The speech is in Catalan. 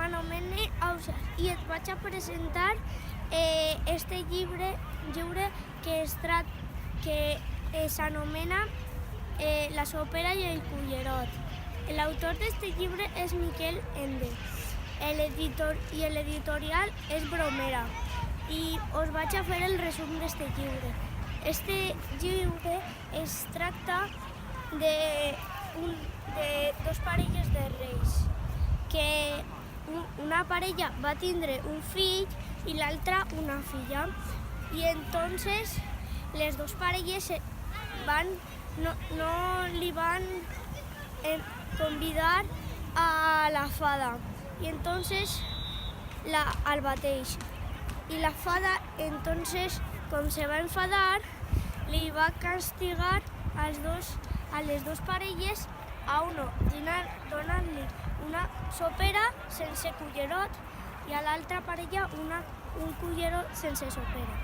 m'anomene Ausiàs i et vaig a presentar este llibre que s'anomena La sopera i el cullerot. L'autor d'este llibre és Miquel Ende. L'editorial és Bromera. I us vaig a fer el resum d'este llibre. Este llibre es tracta de dos parelles de reis, que una parella va tindre un fill i l'altra una filla. I entonces les dos parelles no li van convidar a la fada y entonces al bateix. Y la fada entonces, com se va enfadar, li va castigar a les dos parelles a uno donant-li una sopera sense cullerot i a l'altra parella un cullerot sense sopera.